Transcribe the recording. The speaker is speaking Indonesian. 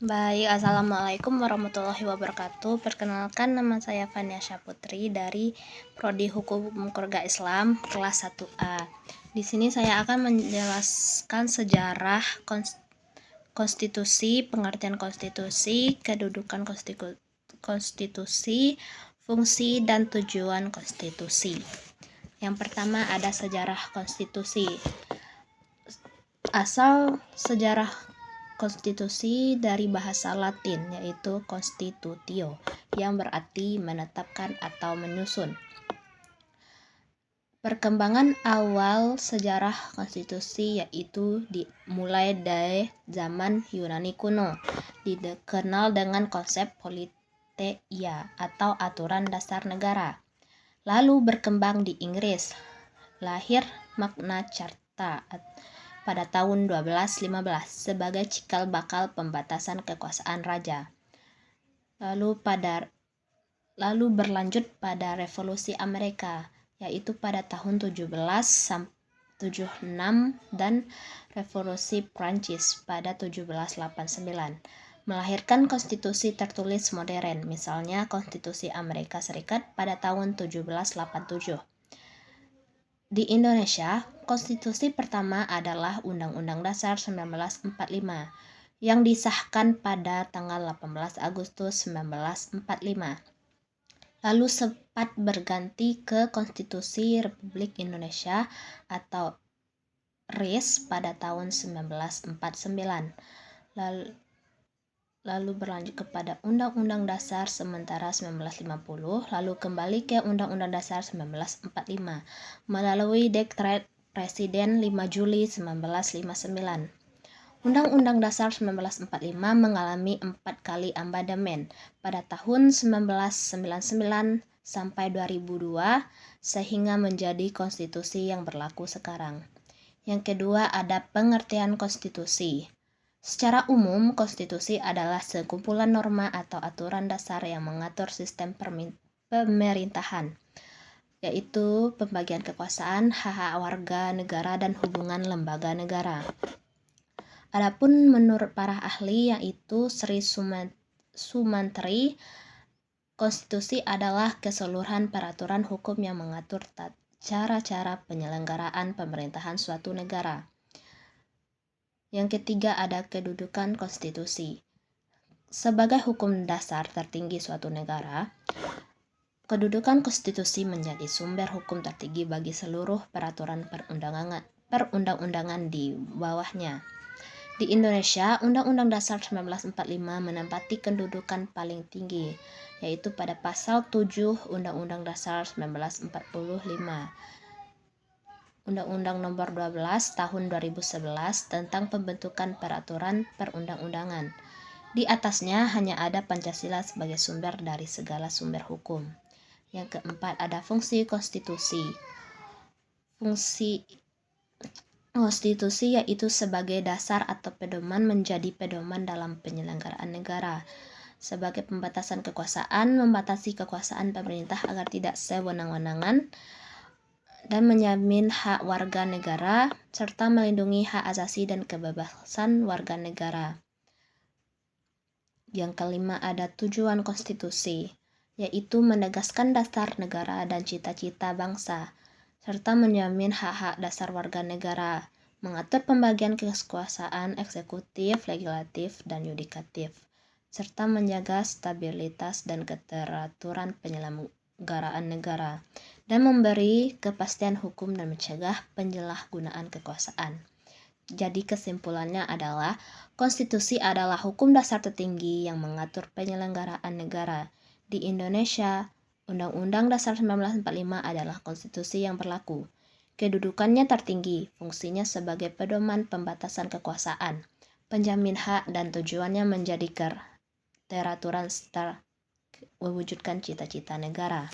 Baik, Assalamualaikum warahmatullahi wabarakatuh. Perkenalkan, nama saya Fania Syaputri dari Prodi Hukum Keluarga Islam kelas 1A. Di sini saya akan menjelaskan sejarah konstitusi, pengertian konstitusi, kedudukan konstitusi, fungsi dan tujuan konstitusi. Yang pertama ada sejarah konstitusi. Asal sejarah konstitusi dari bahasa Latin yaitu constitutio yang berarti menetapkan atau menyusun. Perkembangan awal sejarah konstitusi yaitu dimulai dari zaman Yunani kuno, dikenal dengan konsep politeia atau aturan dasar negara. Lalu berkembang di Inggris, lahir Magna Carta pada tahun 1215 sebagai cikal bakal pembatasan kekuasaan raja. Lalu berlanjut pada Revolusi Amerika, yaitu pada tahun 1776 dan Revolusi Prancis pada 1789, melahirkan konstitusi tertulis modern, misalnya Konstitusi Amerika Serikat pada tahun 1787. Di Indonesia, konstitusi pertama adalah Undang-Undang Dasar 1945 yang disahkan pada tanggal 18 Agustus 1945. Lalu sempat berganti ke Konstitusi Republik Indonesia atau RIS pada tahun 1949. Lalu berlanjut kepada Undang-Undang Dasar sementara 1950, lalu kembali ke Undang-Undang Dasar 1945 melalui Dekret Presiden 5 Juli 1959. Undang-Undang Dasar 1945 mengalami 4 kali amandemen pada tahun 1999 sampai 2002 sehingga menjadi konstitusi yang berlaku sekarang. Yang kedua ada pengertian konstitusi. Secara umum, konstitusi adalah sekumpulan norma atau aturan dasar yang mengatur sistem pemerintahan, yaitu pembagian kekuasaan, hak-hak warga negara, dan hubungan lembaga negara. Adapun menurut para ahli, yaitu Sri Sumantri, konstitusi adalah keseluruhan peraturan hukum yang mengatur cara-cara penyelenggaraan pemerintahan suatu negara. Yang ketiga ada kedudukan konstitusi. Sebagai hukum dasar tertinggi suatu negara, kedudukan konstitusi menjadi sumber hukum tertinggi bagi seluruh peraturan perundang-undangan di bawahnya. Di Indonesia, Undang-Undang Dasar 1945 menempati kedudukan paling tinggi, yaitu pada pasal 7 Undang-Undang Dasar 1945. Undang-Undang Nomor 12 Tahun 2011 tentang pembentukan peraturan perundang-undangan. Di atasnya hanya ada Pancasila sebagai sumber dari segala sumber hukum. Yang keempat ada fungsi konstitusi. Fungsi konstitusi yaitu sebagai dasar atau pedoman menjadi pedoman dalam penyelenggaraan negara. Sebagai pembatasan kekuasaan, membatasi kekuasaan pemerintah agar tidak sewenang-wenangan dan menjamin hak warga negara, serta melindungi hak asasi dan kebebasan warga negara. Yang kelima ada tujuan konstitusi, yaitu menegaskan dasar negara dan cita-cita bangsa, serta menjamin hak-hak dasar warga negara, mengatur pembagian kekuasaan eksekutif, legislatif, dan yudikatif, serta menjaga stabilitas dan keteraturan penyelenggaraan negara, dan memberi kepastian hukum dan mencegah penyalahgunaan kekuasaan. Jadi kesimpulannya adalah konstitusi adalah hukum dasar tertinggi yang mengatur penyelenggaraan negara. Di Indonesia, Undang-Undang Dasar 1945 adalah konstitusi yang berlaku. Kedudukannya tertinggi, fungsinya sebagai pedoman pembatasan kekuasaan, penjamin hak, dan tujuannya menjadi keteraturan serta mewujudkan cita-cita negara.